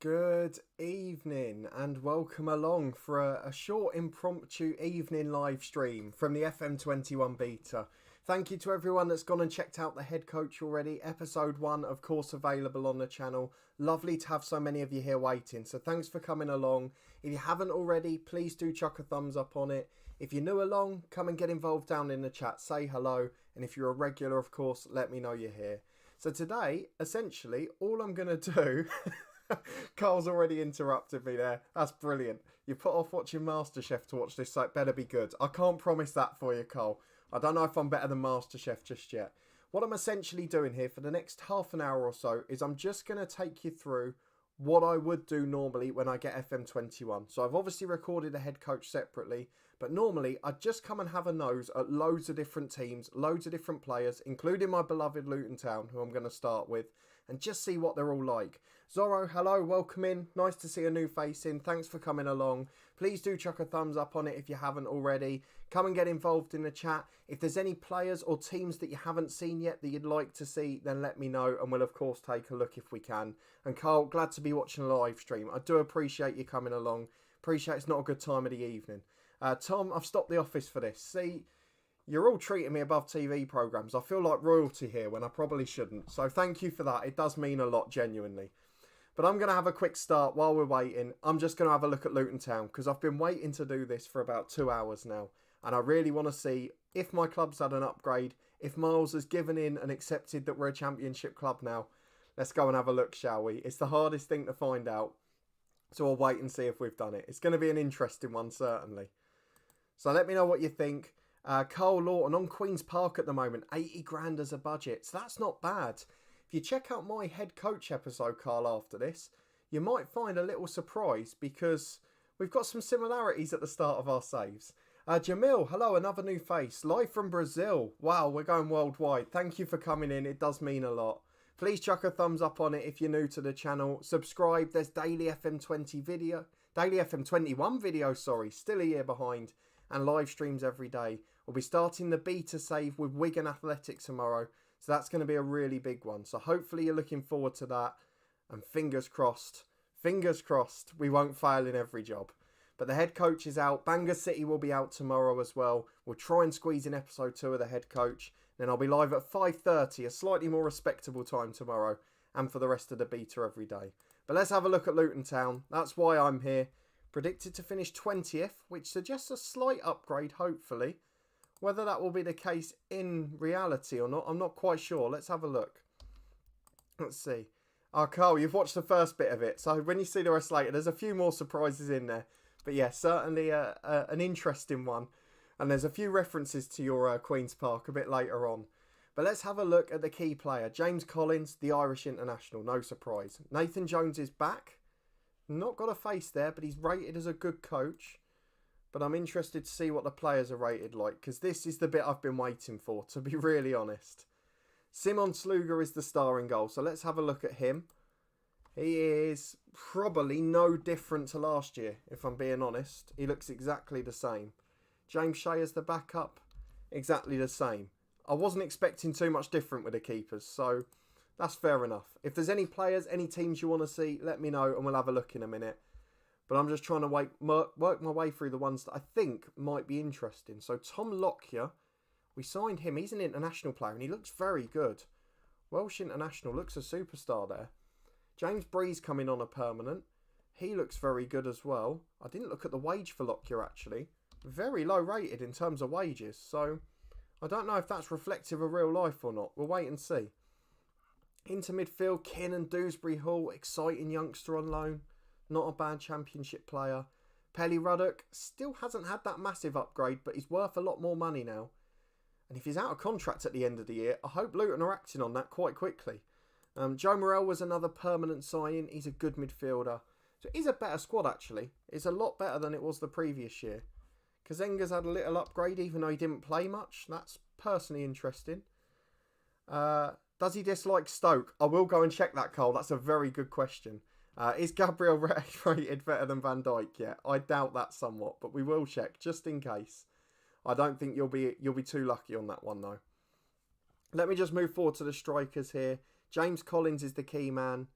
Good evening and welcome along for a short impromptu evening live stream from the FM21 Beta. Thank you to everyone that's gone and checked out the head coach already. Episode 1, of course, available on the channel. Lovely to have so many of you here waiting. So thanks for coming along. If you haven't already, please do chuck a thumbs up on it. If you're new along, come and get involved down in the chat. Say hello. And if you're a regular, of course, let me know you're here. So today, essentially, all I'm going to do... Carl's already interrupted me there. That's brilliant. You put off watching MasterChef to watch this, so it better be good. I can't promise that for you, Carl. I don't know if I'm better than MasterChef just yet. What I'm essentially doing here for the next half an hour or so is I'm just going to take you through what I would do normally when I get FM21. So I've obviously recorded the head coach separately, but normally I'd just come and have a nose at loads of different teams, loads of different players, including my beloved Luton Town, who I'm going to start with, and just see what they're all like. Zorro, hello, welcome in. Nice to see a new face in. Thanks for coming along. Please do chuck a thumbs up on it if you haven't already. Come and get involved in the chat. If there's any players or teams that you haven't seen yet that you'd like to see, then let me know and we'll of course take a look if we can. And Carl, glad to be watching a live stream. I do appreciate you coming along. Appreciate it's not a good time of the evening. Tom, I've stopped the office for this. See, you're all treating me above TV programmes. I feel like royalty here when I probably shouldn't. So thank you for that. It does mean a lot, genuinely. But I'm going to have a quick start while we're waiting. I'm just going to have a look at Luton Town because I've been waiting to do this for about 2 hours now. And I really want to see if my club's had an upgrade, if Miles has given in and accepted that we're a championship club now. Let's go and have a look, shall we? It's the hardest thing to find out. So I'll wait and see if we've done it. It's going to be an interesting one, certainly. So let me know what you think. Carl Lawton on Queen's Park at the moment, 80 grand as a budget. So that's not bad. If you check out my head coach episode, Carl, after this, you might find a little surprise because we've got some similarities at the start of our saves. Jamil, hello, another new face. Live from Brazil. Wow, we're going worldwide. Thank you for coming in. It does mean a lot. Please chuck a thumbs up on it if you're new to the channel. Subscribe. There's daily FM21 video, still a year behind. And live streams every day. We'll be starting the beta save with Wigan Athletic tomorrow. So that's going to be a really big one. So hopefully you're looking forward to that. And fingers crossed, we won't fail in every job. But the head coach is out. Bangor City will be out tomorrow as well. We'll try and squeeze in episode 2 of the head coach. Then I'll be live at 5:30, a slightly more respectable time tomorrow. And for the rest of the beta every day. But let's have a look at Luton Town. That's why I'm here. Predicted to finish 20th, which suggests a slight upgrade, hopefully. Whether that will be the case in reality or not, I'm not quite sure. Let's have a look. Let's see. Oh, Carl, you've watched the first bit of it. So when you see the rest later, there's a few more surprises in there. But yeah, certainly an interesting one. And there's a few references to your Queen's Park a bit later on. But let's have a look at the key player. James Collins, the Irish international. No surprise. Nathan Jones is back. Not got a face there, but he's rated as a good coach. But I'm interested to see what the players are rated like, because this is the bit I've been waiting for, to be really honest. Simon Sluga is the star in goal, so let's have a look at him. He is probably no different to last year, if I'm being honest. He looks exactly the same. James Shea as the backup, exactly the same. I wasn't expecting too much different with the keepers, so that's fair enough. If there's any players, any teams you want to see, let me know and we'll have a look in a minute. But I'm just trying to work my way through the ones that I think might be interesting. So Tom Lockyer, we signed him. He's an international player and he looks very good. Welsh international, looks a superstar there. James Breeze coming on a permanent. He looks very good as well. I didn't look at the wage for Lockyer actually. Very low rated in terms of wages. So I don't know if that's reflective of real life or not. We'll wait and see. Into midfield, Kinnan, Dewsbury Hall, exciting youngster on loan. Not a bad championship player. Pelly Ruddock still hasn't had that massive upgrade, but he's worth a lot more money now. And if he's out of contract at the end of the year, I hope Luton are acting on that quite quickly. Joe Morrell was another permanent signing. He's a good midfielder. So it is a better squad, actually. It's a lot better than it was the previous year. Kazenga's had a little upgrade, even though he didn't play much. That's personally interesting. Does he dislike Stoke? I will go and check that, Cole. That's a very good question. Is Gabriel rated better than Van Dijk yet? I doubt that somewhat, but we will check just in case. I don't think you'll be too lucky on that one though. Let me just move forward to the strikers here. James Collins is the key man.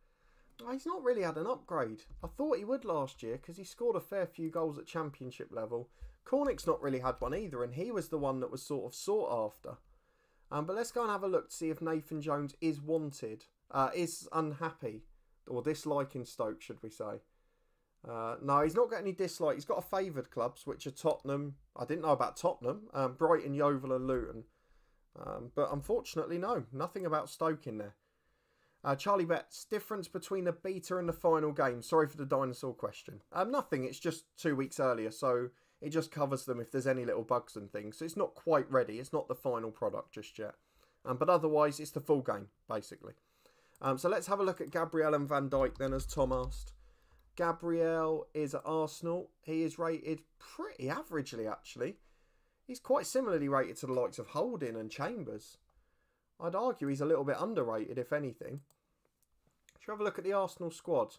He's not really had an upgrade. I thought he would last year because he scored a fair few goals at championship level. Cornick's not really had one either, and he was the one that was sort of sought after. But let's go and have a look to see if Nathan Jones is wanted, is unhappy, or disliking Stoke, should we say. No, he's not got any dislike. He's got a favoured clubs, which are Tottenham. I didn't know about Tottenham. Brighton, Yeovil and Luton. But unfortunately, no. Nothing about Stoke in there. Charlie Betts, difference between the beta and the final game. Sorry for the dinosaur question. Nothing. It's just 2 weeks earlier, so it just covers them if there's any little bugs and things. So it's not quite ready. It's not the final product just yet. But otherwise, it's the full game, basically. So let's have a look at Gabriel and Van Dijk then, as Tom asked. Gabriel is at Arsenal. He is rated pretty averagely, actually. He's quite similarly rated to the likes of Holding and Chambers. I'd argue he's a little bit underrated, if anything. Shall we have a look at the Arsenal squad?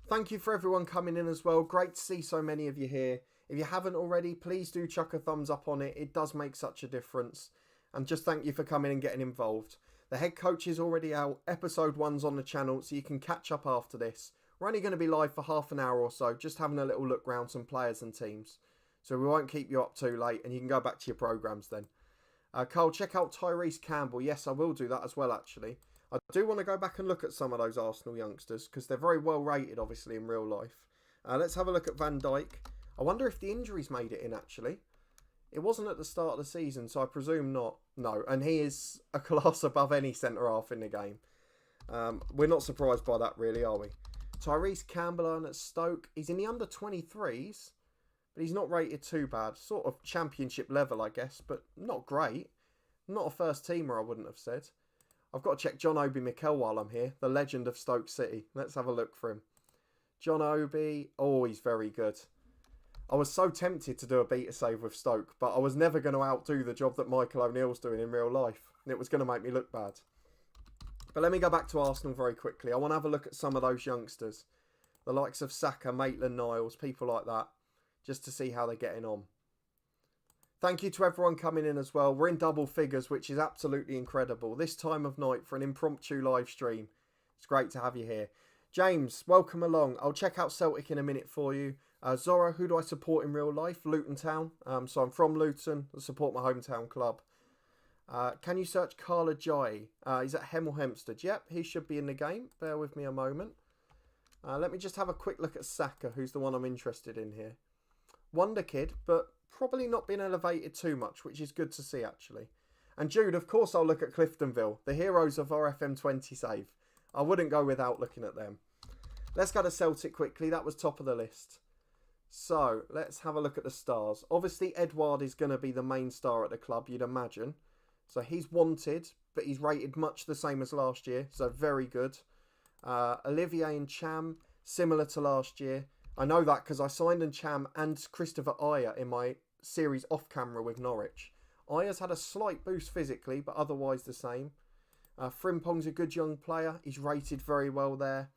Thank you for everyone coming in as well. Great to see so many of you here. If you haven't already, please do chuck a thumbs up on it. It does make such a difference. And just thank you for coming and getting involved. The head coach is already out. Episode 1's on the channel, so you can catch up after this. We're only going to be live for half an hour or so, just having a little look round some players and teams. So we won't keep you up too late, and you can go back to your programmes then. Carl, check out Tyrese Campbell. Yes, I will do that as well, actually. I do want to go back and look at some of those Arsenal youngsters, because they're very well rated, obviously, in real life. Let's have a look at Van Dijk. I wonder if the injuries made it in, actually. It wasn't at the start of the season, so I presume not. No, and he is a class above any centre-half in the game. We're not surprised by that, really, are we? Tyrese Campbell at Stoke. He's in the under-23s, but he's not rated too bad. Sort of championship level, I guess, but not great. Not a first-teamer, I wouldn't have said. I've got to check John Obi Mikel while I'm here. The legend of Stoke City. Let's have a look for him. John Obi. Oh, he's very good. I was so tempted to do a beta save with Stoke, but I was never going to outdo the job that Michael O'Neill's doing in real life. And it was going to make me look bad. But let me go back to Arsenal very quickly. I want to have a look at some of those youngsters. The likes of Saka, Maitland-Niles, people like that. Just to see how they're getting on. Thank you to everyone coming in as well. We're in double figures, which is absolutely incredible. This time of night for an impromptu live stream. It's great to have you here. James, welcome along. I'll check out Celtic in a minute for you. Zora, who do I support in real life? Luton Town. So I'm from Luton. I support my hometown club. Can you search Carla Jai? He's at Hemel Hempstead. Yep, he should be in the game. Bear with me a moment. Let me just have a quick look at Saka, who's the one I'm interested in here. Wonder kid, but probably not been elevated too much, which is good to see, actually. And Jude, of course I'll look at Cliftonville, the heroes of our FM20 save. I wouldn't go without looking at them. Let's go to Celtic quickly. That was top of the list. So, let's have a look at the stars. Obviously, Edouard is going to be the main star at the club, you'd imagine. So, he's wanted, but he's rated much the same as last year. So, very good. Olivier and Cham, similar to last year. I know that because I signed Cham and Christopher Ayer in my series off camera with Norwich. Ayer's had a slight boost physically, but otherwise the same. Frimpong's a good young player. He's rated very well there.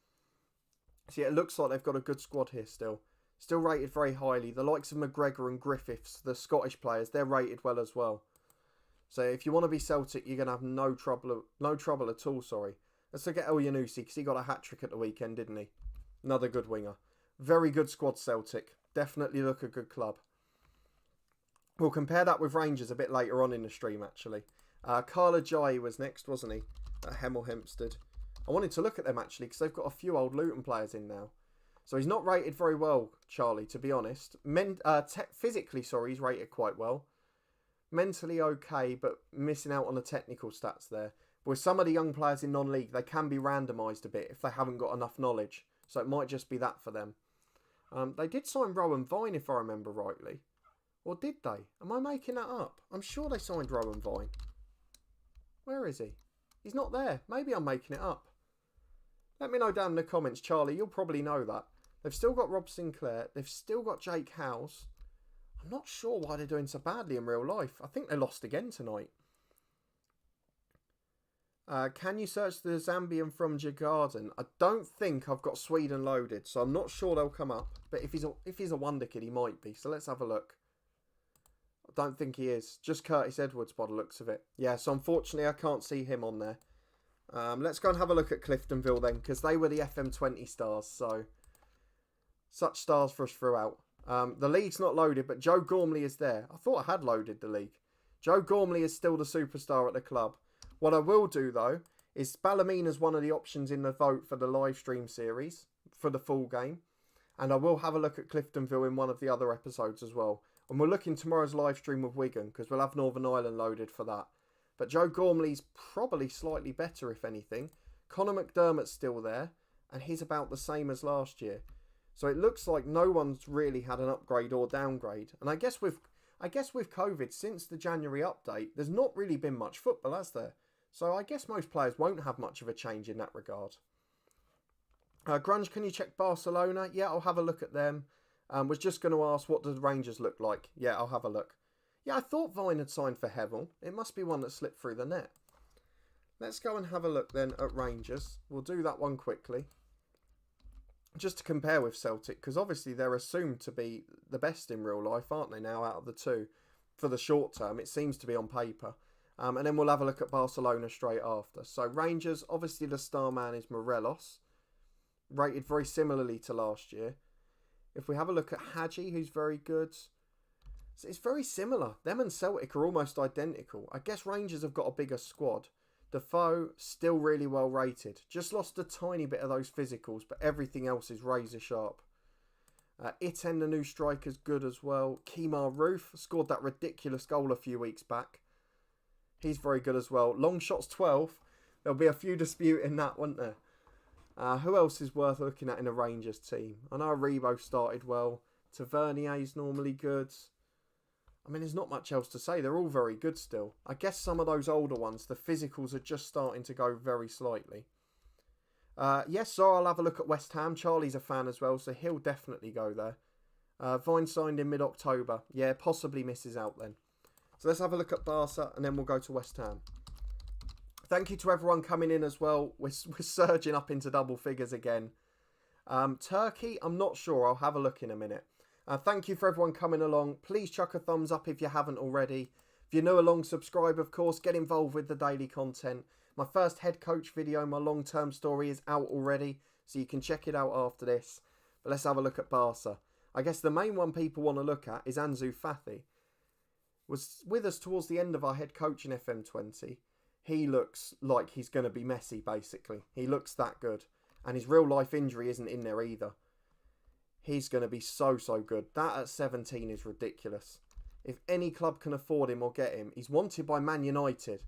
See, it looks like they've got a good squad here still. Still rated very highly. The likes of McGregor and Griffiths, the Scottish players, they're rated well as well. So if you want to be Celtic, you're going to have no trouble at all, sorry. Let's look at El Yanusi, because he got a hat-trick at the weekend, didn't he? Another good winger. Very good squad, Celtic. Definitely look a good club. We'll compare that with Rangers a bit later on in the stream, actually. Carla Jai was next, wasn't he? At Hemel Hempstead. I wanted to look at them, actually, because they've got a few old Luton players in now. So he's not rated very well, Charlie, to be honest. Physically, sorry, he's rated quite well. Mentally okay, but missing out on the technical stats there. But with some of the young players in non-league, they can be randomised a bit if they haven't got enough knowledge. So it might just be that for them. They did sign Rowan Vine, if I remember rightly. Or did they? Am I making that up? I'm sure they signed Rowan Vine. Where is he? He's not there. Maybe I'm making it up. Let me know down in the comments, Charlie. You'll probably know that. They've still got Rob Sinclair. They've still got Jake Howes. I'm not sure why they're doing so badly in real life. I think they lost again tonight. Can you search the Zambian from Djurgården? I don't think I've got Sweden loaded, so I'm not sure they'll come up. But if he's a wonder kid, he might be. So let's have a look. I don't think he is. Just Curtis Edwards by the looks of it. Yeah, so unfortunately I can't see him on there. Let's go and have a look at Cliftonville then, because they were the FM20 stars, so such stars for us throughout. The league's not loaded, but Joe Gormley is there. I thought I had loaded the league. Joe Gormley is still the superstar at the club. What I will do, though, is Ballamina's one of the options in the vote for the live stream series, for the full game. And I will have a look at Cliftonville in one of the other episodes as well. And we're looking tomorrow's live stream with Wigan, because we'll have Northern Ireland loaded for that. But Joe Gormley's probably slightly better, if anything. Connor McDermott's still there, and he's about the same as last year. So it looks like no one's really had an upgrade or downgrade. And I guess with COVID, since the January update, there's not really been much football, has there? So I guess most players won't have much of a change in that regard. Grunge, can you check Barcelona? Yeah, I'll have a look at them. Was just going to ask, what do the Rangers look like? Yeah, I'll have a look. Yeah, I thought Vine had signed for Hevel. It must be one that slipped through the net. Let's go and have a look then at Rangers. We'll do that one quickly. Just to compare with Celtic, because obviously they're assumed to be the best in real life, aren't they now, out of the two? For the short term, it seems to be on paper. And then we'll have a look at Barcelona straight after. So Rangers, obviously the star man is Morelos. Rated very similarly to last year. If we have a look at Hadji, who's very good... It's very similar. Them and Celtic are almost identical. I guess Rangers have got a bigger squad. Defoe, still really well rated. Just lost a tiny bit of those physicals, but everything else is razor sharp. Iten, the new striker's good as well. Kemar Roof scored that ridiculous goal a few weeks back. He's very good as well. Long shot's 12. There'll be a few disputing that, won't there? Who else is worth looking at in a Rangers team? I know Rebo started well. Tavernier's normally good. I mean, there's not much else to say. They're all very good still. I guess some of those older ones, the physicals are just starting to go very slightly. Yes, so I'll have a look at West Ham. Charlie's a fan as well, so he'll definitely go there. Vine signed in mid-October. Yeah, possibly misses out then. So let's have a look at Barca, and then we'll go to West Ham. Thank you to everyone coming in as well. We're surging up into double figures again. Turkey, I'm not sure. I'll have a look in a minute. Thank you for everyone coming along. Please chuck a thumbs up if you haven't already. If you're new along, subscribe, of course. Get involved with the daily content. My first head coach video, my long-term story, is out already, so you can check it out after this. But let's have a look at Barca. I guess the main one people want to look at is Ansu Fati. Was with us towards the end of our head coach in FM20. He looks like he's going to be Messi, basically. He looks that good. And his real-life injury isn't in there either. He's going to be so good. That at 17 is ridiculous. If any club can afford him or get him, he's wanted by Man United.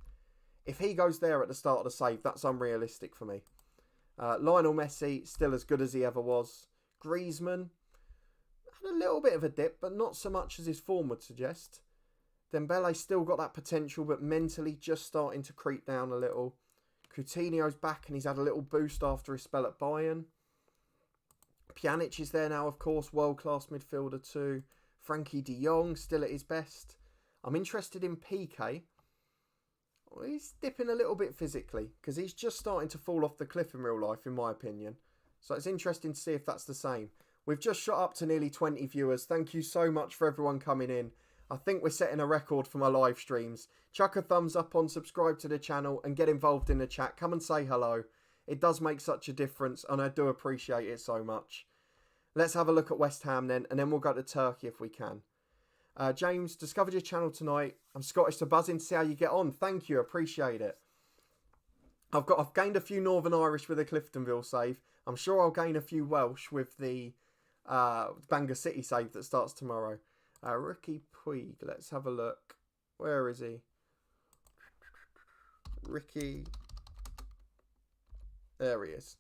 If he goes there at the start of the save, that's unrealistic for me. Lionel Messi, still as good as he ever was. Griezmann, had a little bit of a dip, but not so much as his form would suggest. Dembele still got that potential, but mentally just starting to creep down a little. Coutinho's back and he's had a little boost after his spell at Bayern. Pjanic is there now, of course, world-class midfielder too. Frankie de Jong, still at his best. I'm interested in PK. Well, he's dipping a little bit physically, because he's just starting to fall off the cliff in real life, in my opinion. So it's interesting to see if that's the same. We've just shot up to nearly 20 viewers. Thank you so much for everyone coming in. I think we're setting a record for my live streams. Chuck a thumbs up on, subscribe to the channel, and get involved in the chat. Come and say hello. It does make such a difference, and I do appreciate it so much. Let's have a look at West Ham then, and then we'll go to Turkey if we can. James, discovered your channel tonight. I'm Scottish, so buzzing to see how you get on. Thank you, appreciate it. I've gained a few Northern Irish with the Cliftonville save. I'm sure I'll gain a few Welsh with the Bangor City save that starts tomorrow. Ricky Puig, let's have a look. Where is he? Ricky. There he is.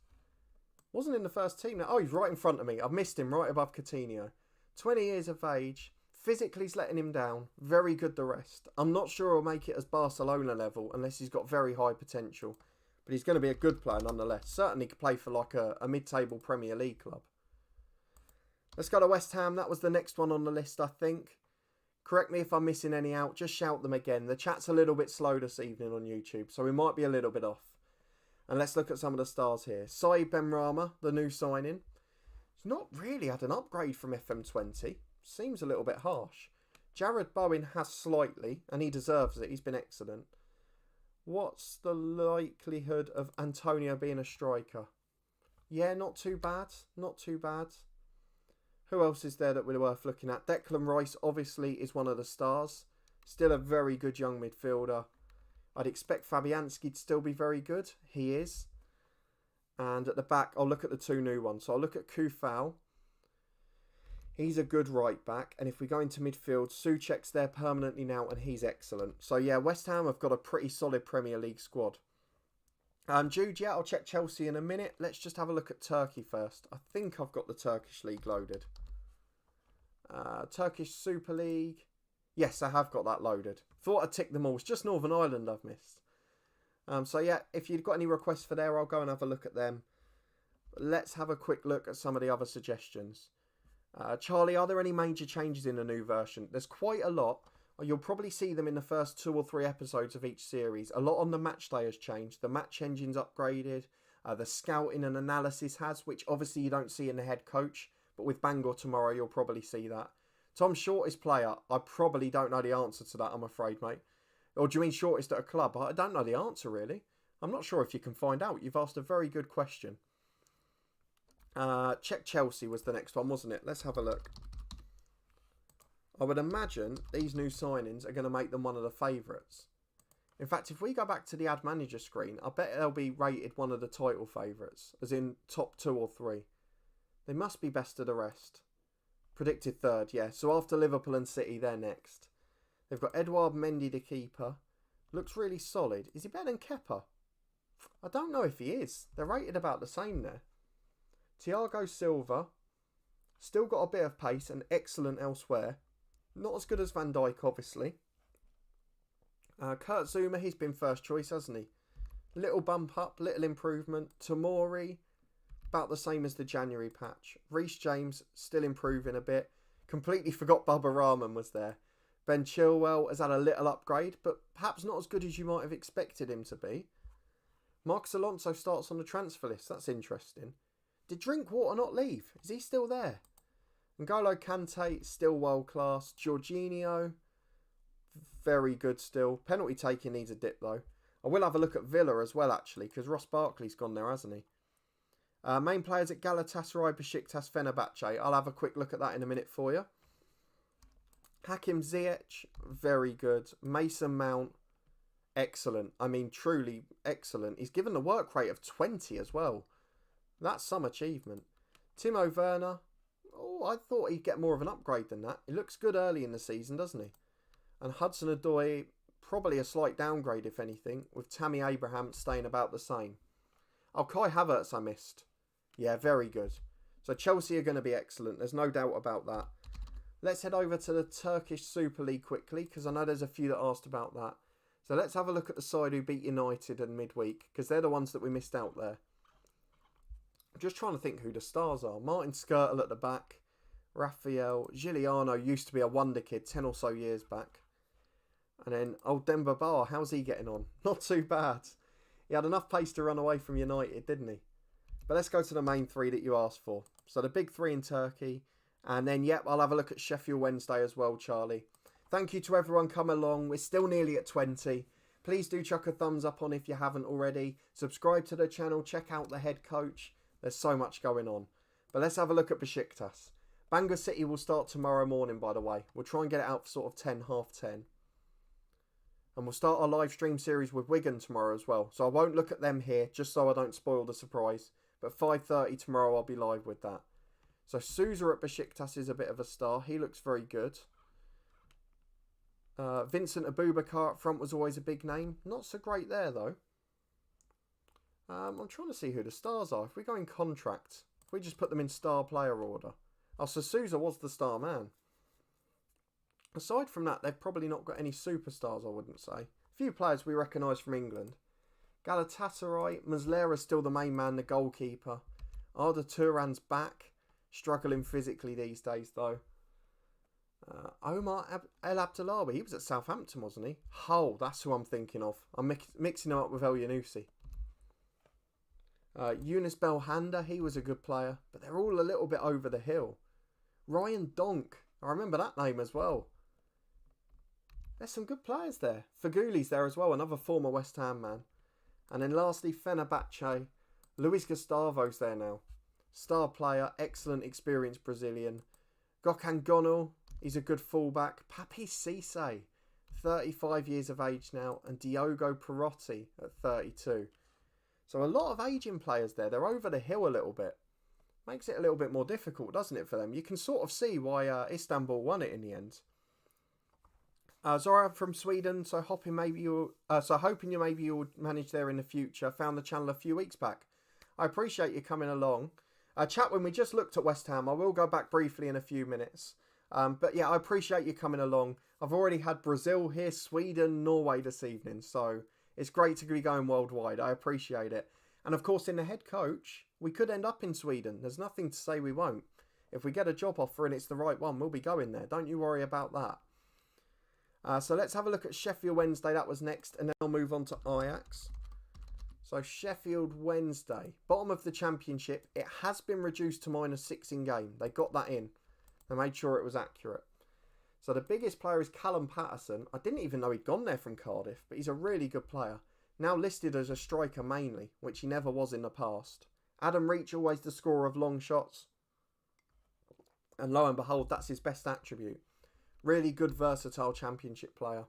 Wasn't in the first team now. Oh, he's right in front of me. I've missed him right above Coutinho. 20 years of age. Physically he's letting him down. Very good the rest. I'm not sure he'll make it as Barcelona level unless he's got very high potential. But he's going to be a good player nonetheless. Certainly could play for like a mid-table Premier League club. Let's go to West Ham. That was the next one on the list, I think. Correct me if I'm missing any out. Just shout them again. The chat's a little bit slow this evening on YouTube, so we might be a little bit off. And let's look at some of the stars here. Saeed Benrahma, the new signing. He's not really had an upgrade from FM20. Seems a little bit harsh. Jared Bowen has slightly, and he deserves it. He's been excellent. What's the likelihood of Antonio being a striker? Yeah, not too bad. Not too bad. Who else is there that we're worth looking at? Declan Rice obviously is one of the stars. Still a very good young midfielder. I'd expect Fabianski to still be very good. He is. And at the back, I'll look at the two new ones. So I'll look at Kufal. He's a good right back. And if we go into midfield, Souček's there permanently now and he's excellent. So yeah, West Ham have got a pretty solid Premier League squad. Jude, yeah, I'll check Chelsea in a minute. Let's just have a look at Turkey first. I think I've got the Turkish League loaded. Turkish Super League. Yes, I have got that loaded. Thought I'd tick them all. It's just Northern Ireland I've missed. So yeah, if you've got any requests for there, I'll go and have a look at them. Let's have a quick look at some of the other suggestions. Charlie, are there any major changes in the new version? There's quite a lot. You'll probably see them in the first 2 or 3 episodes of each series. A lot on the match day has changed. The match engine's upgraded. The scouting and analysis has, which obviously you don't see in the head coach. But with Bangor tomorrow, you'll probably see that. Tom, shortest player. I probably don't know the answer to that, I'm afraid, mate. Or do you mean shortest at a club? I don't know the answer, really. I'm not sure if you can find out. You've asked a very good question. Check Chelsea was the next one, wasn't it? Let's have a look. I would imagine these new signings are going to make them one of the favourites. In fact, if we go back to the Ad Manager screen, I bet they'll be rated one of the title favourites, as in top 2 or 3. They must be best of the rest. Predicted third, yeah. So after Liverpool and City, they're next. They've got Edouard Mendy, the keeper. Looks really solid. Is he better than Kepa? I don't know if he is. They're rated about the same there. Thiago Silva. Still got a bit of pace and excellent elsewhere. Not as good as Van Dijk, obviously. Kurt Zouma, he's been first choice, hasn't he? Little bump up, little improvement. Tomori, about the same as the January patch. Reece James, still improving a bit. Completely forgot Bubba Rahman was there. Ben Chilwell has had a little upgrade, but perhaps not as good as you might have expected him to be. Marcos Alonso starts on the transfer list. That's interesting. Did Drinkwater not leave? Is he still there? N'Golo Kante, still world class. Jorginho, very good still. Penalty taking needs a dip though. I will have a look at Villa as well actually, because Ross Barkley's gone there, hasn't he? Main players at Galatasaray, Besiktas, Fenerbahce. I'll have a quick look at that in a minute for you. Hakim Ziyech, very good. Mason Mount, excellent. I mean, truly excellent. He's given the work rate of 20 as well. That's some achievement. Timo Werner, oh, I thought he'd get more of an upgrade than that. He looks good early in the season, doesn't he? And Hudson-Odoi, probably a slight downgrade, if anything, with Tammy Abraham staying about the same. Oh, Kai Havertz I missed. Yeah, very good. So Chelsea are going to be excellent. There's no doubt about that. Let's head over to the Turkish Super League quickly, because I know there's a few that asked about that. So let's have a look at the side who beat United in midweek, because they're the ones that we missed out there. I'm just trying to think who the stars are. Martin Skirtle at the back. Rafael Giuliano used to be a wonder kid 10 or so years back. And then old Demba Ba, how's he getting on? Not too bad. He had enough pace to run away from United, didn't he? But let's go to the main 3 that you asked for. So the big 3 in Turkey. And then, yep, I'll have a look at Sheffield Wednesday as well, Charlie. Thank you to everyone come along. We're still nearly at 20. Please do chuck a thumbs up on if you haven't already. Subscribe to the channel. Check out the head coach. There's so much going on. But let's have a look at Besiktas. Bangor City will start tomorrow morning, by the way. We'll try and get it out for sort of 10, half 10. And we'll start our live stream series with Wigan tomorrow as well. So I won't look at them here, just so I don't spoil the surprise. But 5:30 tomorrow I'll be live with that. So Souza at Besiktas is a bit of a star. He looks very good. Vincent Abubakar up front was always a big name. Not so great there, though. I'm trying to see who the stars are. If we go in contract, if we just put them in star player order. Oh, so Souza was the star man. Aside from that, they've probably not got any superstars, I wouldn't say. A few players we recognise from England. Galatasaray, Muslera's still the main man, the goalkeeper. Arda Turan's back. Struggling physically these days, though. Omar El Abdullawi, he was at Southampton, wasn't he? Hull, that's who I'm thinking of. I'm mixing him up with El Yunusi. Yunus Belhanda, he was a good player, but they're all a little bit over the hill. Ryan Donk, I remember that name as well. There's some good players there. Faguli's there as well, another former West Ham man. And then lastly, Fenerbahce. Luis Gustavo's there now. Star player, excellent experienced Brazilian. Gökhan Gönül, he's a good fullback. Papi Cisse, 35 years of age now. And Diogo Perotti at 32. So a lot of aging players there. They're over the hill a little bit. Makes it a little bit more difficult, doesn't it, for them? You can sort of see why Istanbul won it in the end. Zora from Sweden, hoping you maybe you'll manage there in the future. Found the channel a few weeks back. I appreciate you coming along. Chat, when we just looked at West Ham, I will go back briefly in a few minutes. But yeah, I appreciate you coming along. I've already had Brazil here, Sweden, Norway this evening. So it's great to be going worldwide. I appreciate it. And of course, in the head coach, we could end up in Sweden. There's nothing to say we won't. If we get a job offer and it's the right one, we'll be going there. Don't you worry about that. So let's have a look at Sheffield Wednesday. That was next. And then I'll move on to Ajax. So Sheffield Wednesday, bottom of the championship. It has been reduced to -6 in game. They got that in. They made sure it was accurate. So the biggest player is Callum Patterson. I didn't even know he'd gone there from Cardiff, but he's a really good player. Now listed as a striker mainly, which he never was in the past. Adam Reach, always the scorer of long shots. And lo and behold, that's his best attribute. Really good, versatile championship player.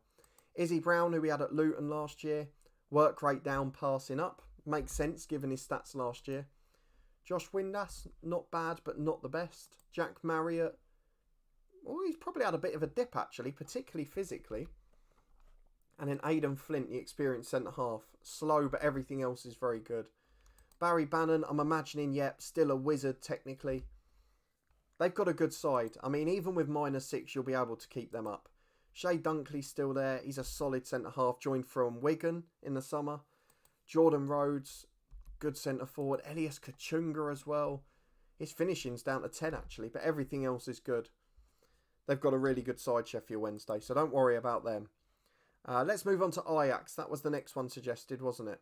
Izzy Brown, who we had at Luton last year. Work rate down, passing up. Makes sense given his stats last year. Josh Windass, not bad, but not the best. Jack Marriott. Well, he's probably had a bit of a dip, actually, particularly physically. And then Aidan Flint, the experienced centre-half. Slow, but everything else is very good. Barry Bannon, I'm imagining, yep, still a wizard, technically. They've got a good side. I mean, even with -6, you'll be able to keep them up. Shay Dunkley's still there. He's a solid centre-half, joined from Wigan in the summer. Jordan Rhodes, good centre-forward. Elias Kachunga as well. His finishing's down to 10, actually, but everything else is good. They've got a really good side, Sheffield Wednesday, so don't worry about them. Let's move on to Ajax. That was the next one suggested, wasn't it?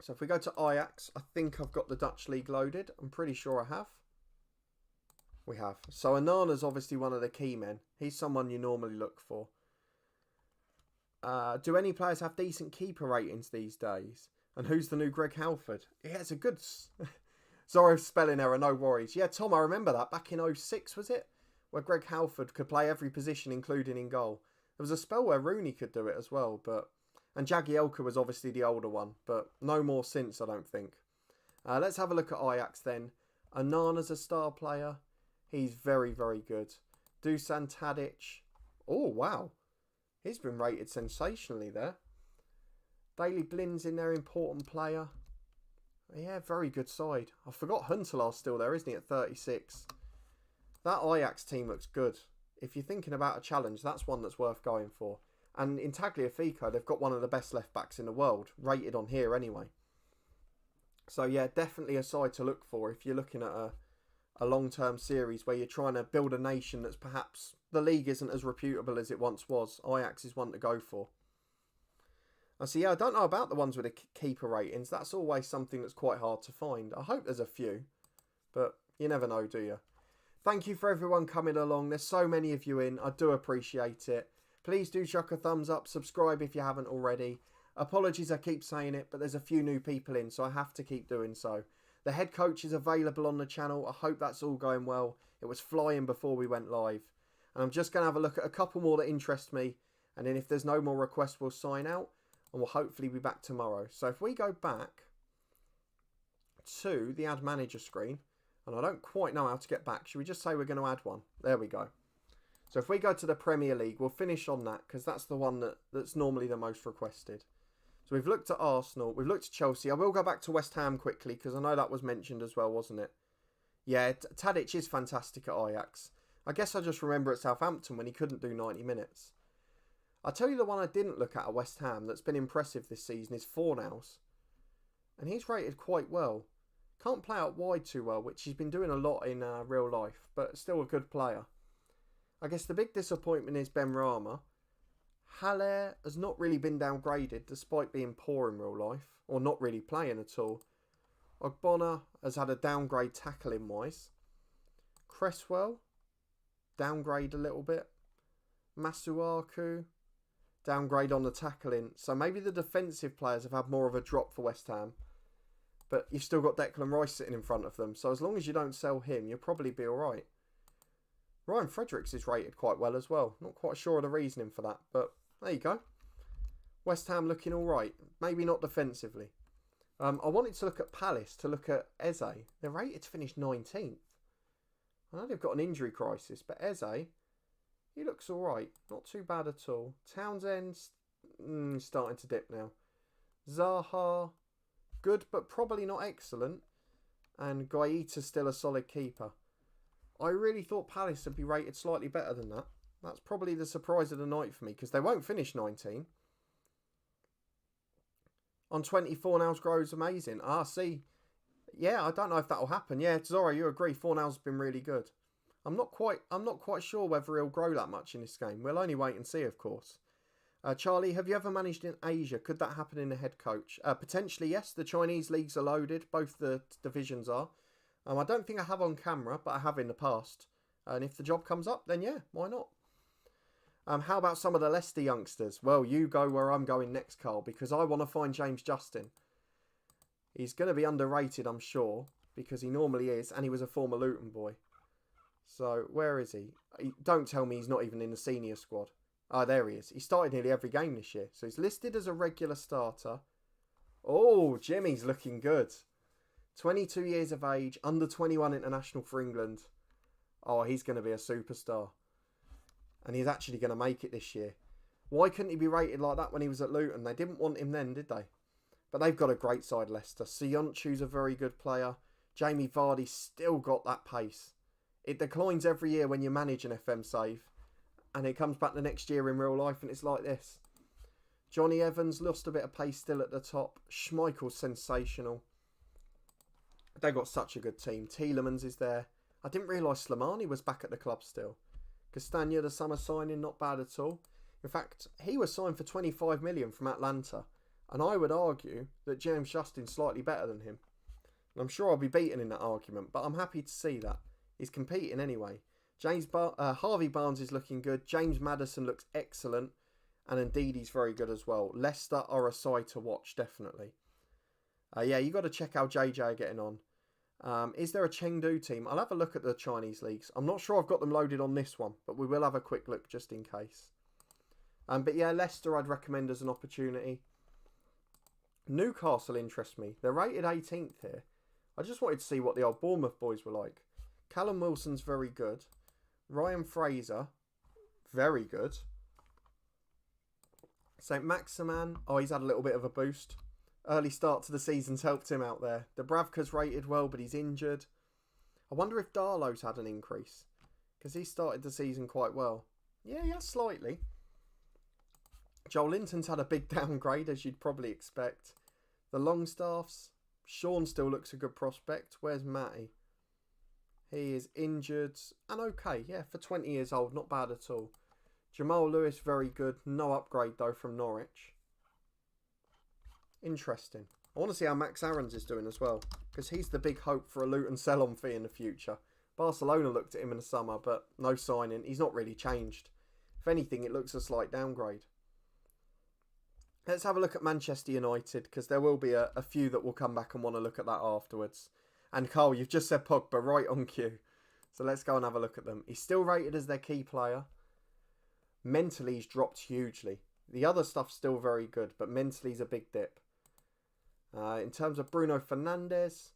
So if we go to Ajax, I think I've got the Dutch league loaded. I'm pretty sure I have. We have. So Anana's obviously one of the key men. He's someone you normally look for. Do any players have decent keeper ratings these days? And who's the new Greg Halford? Yeah, it's a good... Sorry, spelling error, no worries. Yeah, Tom, I remember that. Back in 06, was it? Where Greg Halford could play every position, including in goal. There was a spell where Rooney could do it as well, but... And Jagielka was obviously the older one, but no more since, I don't think. Let's have a look at Ajax then. Anana's a star player. He's very, very good. Dusan Tadic. Oh, wow. He's been rated sensationally there. Daley Blin's in there, important player. Yeah, very good side. I forgot Huntelaar's still there, isn't he, at 36. That Ajax team looks good. If you're thinking about a challenge, that's one that's worth going for. And in Tagliafico, they've got one of the best left-backs in the world, rated on here anyway. So yeah, definitely a side to look for if you're looking at a long-term series where you're trying to build a nation that's perhaps the league isn't as reputable as it once was. Ajax is one to go for. So yeah, I don't know about the ones with the keeper ratings. That's always something that's quite hard to find. I hope there's a few, but you never know, do you? Thank you for everyone coming along. There's so many of you in. I do appreciate it. Please do chuck a thumbs up, subscribe if you haven't already. Apologies I keep saying it, but there's a few new people in, so I have to keep doing so. The head coach is available on the channel. I hope that's all going well. It was flying before we went live. And I'm just going to have a look at a couple more that interest me. And then if there's no more requests, we'll sign out. And we'll hopefully be back tomorrow. So if we go back to the Add Manager screen. And I don't quite know how to get back. Should we just say we're going to add one? There we go. So if we go to the Premier League, we'll finish on that. Because that's the one that's normally the most requested. So we've looked at Arsenal. We've looked at Chelsea. I will go back to West Ham quickly. Because I know that was mentioned as well, wasn't it? Yeah, Tadic is fantastic at Ajax. I guess I just remember at Southampton when he couldn't do 90 minutes. I'll tell you the one I didn't look at West Ham that's been impressive this season is Fornals. And he's rated quite well. Can't play out wide too well, which he's been doing a lot in real life. But still a good player. I guess the big disappointment is Ben Rama. Haller has not really been downgraded despite being poor in real life. Or not really playing at all. Ogbonna has had a downgrade tackling wise. Cresswell, downgrade a little bit. Masuaku, downgrade on the tackling. So maybe the defensive players have had more of a drop for West Ham. But you've still got Declan Rice sitting in front of them. So as long as you don't sell him, you'll probably be alright. Ryan Fredericks is rated quite well as well. Not quite sure of the reasoning for that. But there you go. West Ham looking alright. Maybe not defensively. I wanted to look at Palace, to look at Eze. They're rated to finish 19th. I know they've got an injury crisis, but Eze, he looks alright. Not too bad at all. Townsend's starting to dip now. Zaha, good, but probably not excellent. And Guaita's still a solid keeper. I really thought Palace would be rated slightly better than that. That's probably the surprise of the night for me, because they won't finish 19. On 24 now, grows amazing. See. Yeah, I don't know if that'll happen. Yeah, Zora, you agree. Fornell's been really good. I'm not quite sure whether he'll grow that much in this game. We'll only wait and see, of course. Charlie, have you ever managed in Asia? Could that happen in a head coach? Potentially, yes. The Chinese leagues are loaded. Both the divisions are. I don't think I have on camera, but I have in the past. And if the job comes up, then yeah, why not? How about some of the Leicester youngsters? Well, you go where I'm going next, Carl, because I want to find James Justin. He's going to be underrated, I'm sure, because he normally is, and he was a former Luton boy. So, where is he? Don't tell me he's not even in the senior squad. There he is. He started nearly every game this year. So, he's listed as a regular starter. Oh, Jimmy's looking good. 22 years of age, under 21 international for England. Oh, he's going to be a superstar. And he's actually going to make it this year. Why couldn't he be rated like that when he was at Luton? They didn't want him then, did they? But they've got a great side, Leicester. Sionchu's a very good player. Jamie Vardy's still got that pace. It declines every year when you manage an FM save. And it comes back the next year in real life and it's like this. Johnny Evans lost a bit of pace still at the top. Schmeichel's sensational. They've got such a good team. Tielemans is there. I didn't realise Slimani was back at the club still. Castagna, the summer signing, not bad at all. In fact, he was signed for 25 million from Atlanta. And I would argue that James Justin's slightly better than him. And I'm sure I'll be beaten in that argument, but I'm happy to see that. He's competing anyway. Harvey Barnes is looking good. James Maddison looks excellent. And indeed, he's very good as well. Leicester are a side to watch, definitely. Yeah, you got to check how JJ are getting on. Is there a Chengdu team? I'll have a look at the Chinese leagues. I'm not sure I've got them loaded on this one, but we will have a quick look just in case. But yeah, Leicester I'd recommend as an opportunity. Newcastle interests me. They're rated 18th here. I just wanted to see what the old Bournemouth boys were like. Callum Wilson's very good. Ryan Fraser, very good. St. Maximan, he's had a little bit of a boost. Early start to the season's helped him out there. Dubravka's rated well, but he's injured. I wonder if Darlow's had an increase, because he started the season quite well. Yeah, slightly. Joel Linton's had a big downgrade, as you'd probably expect. The Longstaffs, Sean still looks a good prospect. Where's Matty? He is injured and okay, yeah, for 20 years old, not bad at all. Jamal Lewis, very good. No upgrade, though, from Norwich. Interesting. I want to see how Max Aarons is doing as well, because he's the big hope for a Luton sell-on fee in the future. Barcelona looked at him in the summer, but no signing. He's not really changed. If anything, it looks a slight downgrade. Let's have a look at Manchester United, because there will be a few that will come back and want to look at that afterwards. And Carl, you've just said Pogba right on cue. So let's go and have a look at them. He's still rated as their key player. Mentally, he's dropped hugely. The other stuff's still very good, but mentally he's a big dip. In terms of Bruno Fernandes,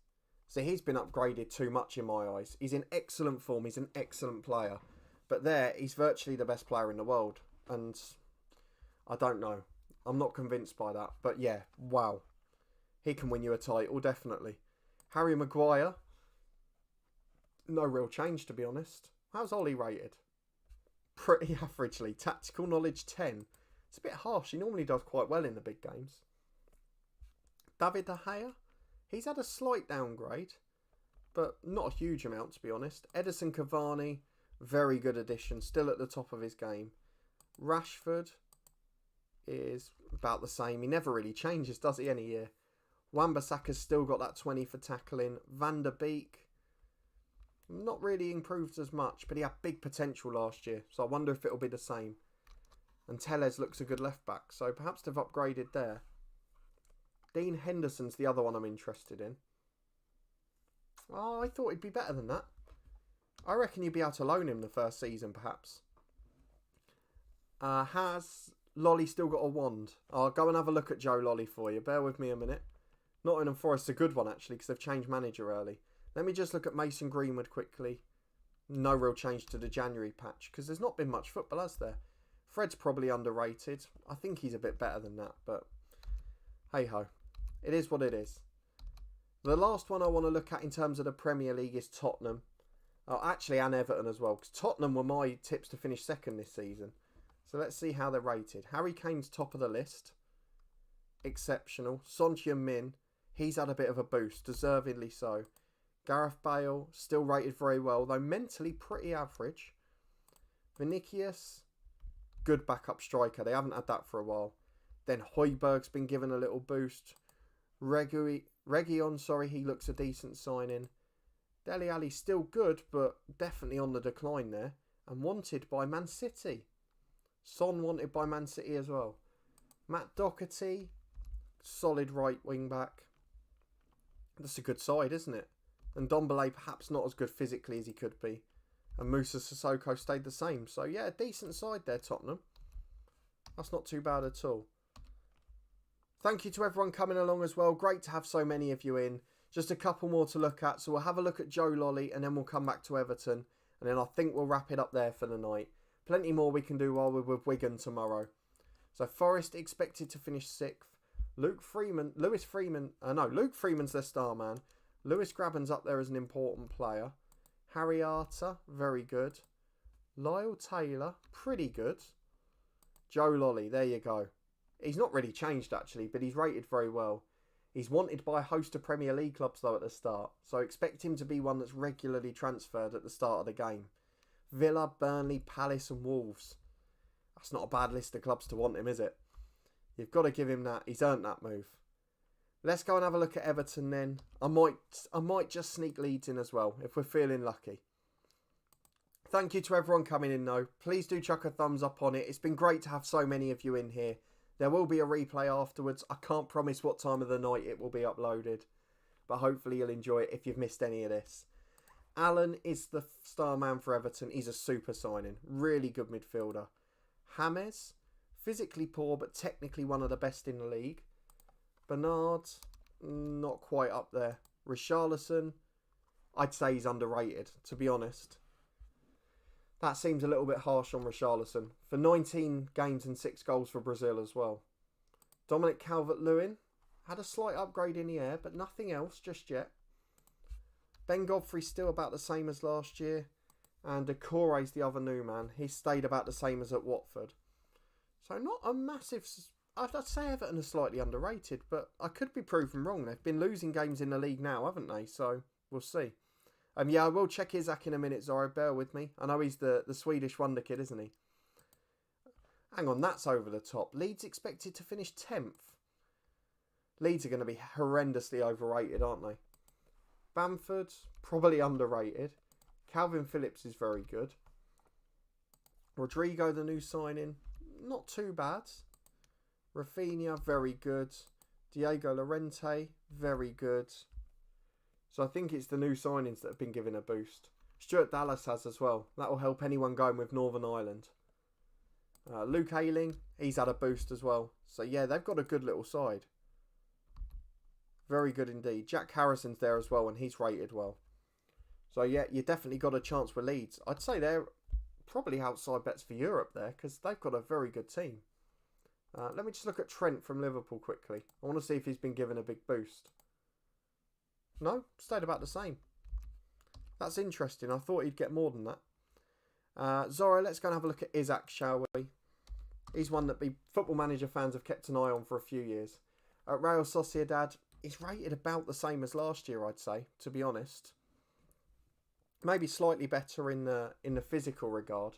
so he's been upgraded too much in my eyes. He's in excellent form. He's an excellent player. But there, he's virtually the best player in the world. And I don't know. I'm not convinced by that. But yeah, wow. He can win you a title, definitely. Harry Maguire, no real change, to be honest. How's Ollie rated? Pretty averagely. Tactical knowledge 10. It's a bit harsh. He normally does quite well in the big games. David De Gea, he's had a slight downgrade, but not a huge amount, to be honest. Edison Cavani, very good addition, still at the top of his game. Rashford is about the same. He never really changes, does he, any year? Wan-Bissaka's still got that 20 for tackling. Van der Beek, not really improved as much, but he had big potential last year, so I wonder if it'll be the same. And Tellez looks a good left back. So perhaps they've upgraded there. Dean Henderson's the other one I'm interested in. Oh, I thought he'd be better than that. I reckon you'd be able to loan him the first season, perhaps. Has Lolly still got a wand? I'll go and have a look at Joe Lolly for you. Bear with me a minute. Nottingham Forest's a good one, actually, because they've changed manager early. Let me just look at Mason Greenwood quickly. No real change to the January patch, because there's not been much football, has there? Fred's probably underrated. I think he's a bit better than that, but hey-ho. It is what it is. The last one I want to look at in terms of the Premier League is Tottenham. Oh, actually, and Everton as well, because Tottenham were my tips to finish second this season. So let's see how they're rated. Harry Kane's top of the list. Exceptional. Son Heung-min, he's had a bit of a boost, deservedly so. Gareth Bale, still rated very well, though mentally pretty average. Vinicius, good backup striker. They haven't had that for a while. Then Højbjerg's been given a little boost. Reguilon, he looks a decent signing. Dele Alli's still good, but definitely on the decline there. And wanted by Man City. Son wanted by Man City as well. Matt Doherty, solid right wing back. That's a good side, isn't it? And Ndombele perhaps not as good physically as he could be. And Musa Sissoko stayed the same. So yeah, a decent side there, Tottenham. That's not too bad at all. Thank you to everyone coming along as well. Great to have so many of you in. Just a couple more to look at. So we'll have a look at Joe Lolly and then we'll come back to Everton. And then I think we'll wrap it up there for the night. Plenty more we can do while we're with Wigan tomorrow. So Forest expected to finish 6th. Luke Freeman's their star man. Lewis Graben's up there as an important player. Harry Arter, very good. Lyle Taylor, pretty good. Joe Lolly, there you go. He's not really changed actually, but he's rated very well. He's wanted by a host of Premier League clubs though at the start, so expect him to be one that's regularly transferred at the start of the game. Villa, Burnley, Palace and Wolves. That's not a bad list of clubs to want him, is it? You've got to give him that. He's earned that move. Let's go and have a look at Everton then. I might just sneak Leeds in as well, if we're feeling lucky. Thank you to everyone coming in though. Please do chuck a thumbs up on it. It's been great to have so many of you in here. There will be a replay afterwards. I can't promise what time of the night it will be uploaded. But hopefully you'll enjoy it if you've missed any of this. Allen is the star man for Everton. He's a super signing. Really good midfielder. James, physically poor but technically one of the best in the league. Bernard, not quite up there. Richarlison, I'd say he's underrated, to be honest. That seems a little bit harsh on Richarlison. For 19 games and 6 goals for Brazil as well. Dominic Calvert-Lewin had a slight upgrade in the air, but nothing else just yet. Ben Godfrey's still about the same as last year. And Decore's the other new man. He stayed about the same as at Watford. So not a massive... I'd say Everton are slightly underrated, but I could be proven wrong. They've been losing games in the league now, haven't they? So we'll see. Yeah, I will check Isak in a minute, Zorro. Bear with me. I know he's the Swedish wonder kid, isn't he? Hang on, that's over the top. Leeds expected to finish 10th. Leeds are going to be horrendously overrated, aren't they? Bamford, probably underrated. Calvin Phillips is very good. Rodrigo, the new signing, not too bad. Rafinha, very good. Diego Llorente, very good. So I think it's the new signings that have been given a boost. Stuart Dallas has as well. That will help anyone going with Northern Ireland. Luke Ayling, he's had a boost as well. So yeah, they've got a good little side. Very good indeed. Jack Harrison's there as well and he's rated well. So yeah, you definitely got a chance with Leeds. I'd say they're probably outside bets for Europe there because they've got a very good team. Let me just look at Trent from Liverpool quickly. I want to see if he's been given a big boost. No, stayed about the same. That's interesting. I thought he'd get more than that. Zorro, let's go and have a look at Isak, shall we? He's one that Football Manager fans have kept an eye on for a few years. At Real Sociedad, he's rated about the same as last year, I'd say, to be honest. Maybe slightly better in the physical regard.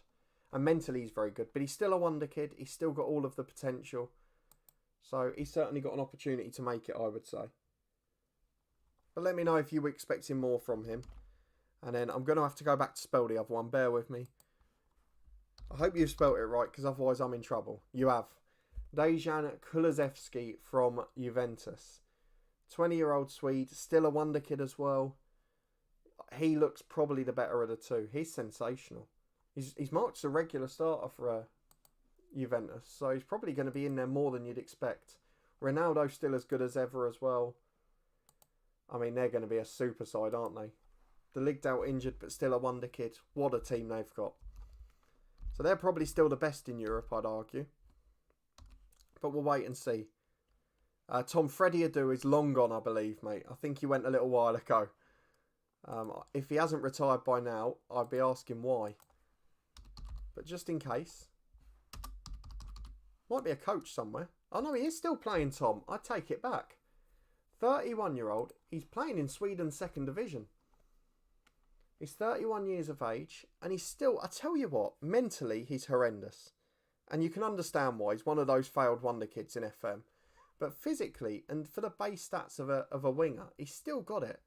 And mentally he's very good. But he's still a wonder kid. He's still got all of the potential. So he's certainly got an opportunity to make it, I would say. But let me know if you were expecting more from him. And then I'm going to have to go back to spell the other one. Bear with me. I hope you've spelt it right, because otherwise I'm in trouble. You have. Dejan Kulusevski from Juventus. 20-year-old Swede, still a wonder kid as well. He looks probably the better of the two. He's sensational. He's marked as a regular starter for Juventus, so he's probably going to be in there more than you'd expect. Ronaldo's still as good as ever as well. I mean, they're going to be a super side, aren't they? The Ligged out injured, but still a wonder kid. What a team they've got. So they're probably still the best in Europe, I'd argue. But we'll wait and see. Tom Freddie Adu is long gone, I believe, mate. I think he went a little while ago. If he hasn't retired by now, I'd be asking why. But just in case. Might be a coach somewhere. Oh no, he is still playing, Tom. I take it back. 31-year-old. He's playing in Sweden's second division. He's 31 years of age. And he's still, I tell you what, mentally he's horrendous. And you can understand why. He's one of those failed wonder kids in FM. But physically, and for the base stats of a winger, he's still got it.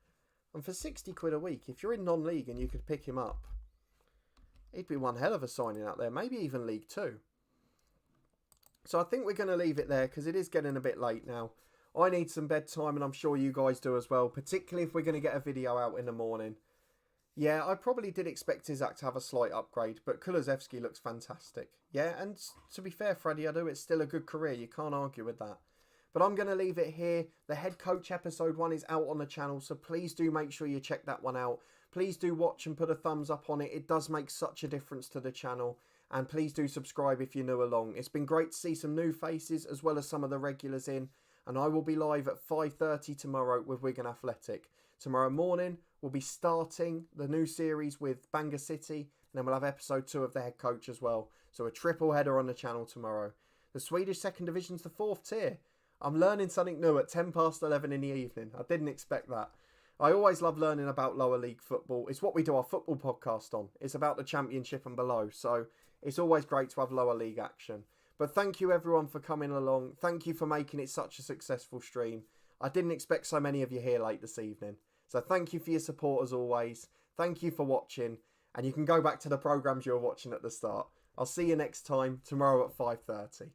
And for 60 quid a week, if you're in non-league and you could pick him up, he'd be one hell of a signing out there. Maybe even League 2. So I think we're going to leave it there because it is getting a bit late now. I need some bedtime and I'm sure you guys do as well. Particularly if we're going to get a video out in the morning. Yeah, I probably did expect Isaac to have a slight upgrade. But Kulusevski looks fantastic. Yeah, and to be fair, Freddie Adu, it's still a good career. You can't argue with that. But I'm going to leave it here. The head coach episode 1 is out on the channel. So please do make sure you check that one out. Please do watch and put a thumbs up on it. It does make such a difference to the channel. And please do subscribe if you're new along. It's been great to see some new faces as well as some of the regulars in. And I will be live at 5:30 tomorrow with Wigan Athletic. Tomorrow morning, we'll be starting the new series with Bangor City. And then we'll have episode 2 of the head coach as well. So a triple header on the channel tomorrow. The Swedish second division's the 4th tier. I'm learning something new at 11:10 in the evening. I didn't expect that. I always love learning about lower league football. It's what we do our football podcast on. It's about the championship and below. So it's always great to have lower league action. But thank you everyone for coming along. Thank you for making it such a successful stream. I didn't expect so many of you here late this evening. So thank you for your support as always. Thank you for watching. And you can go back to the programmes you were watching at the start. I'll see you next time tomorrow at 5:30.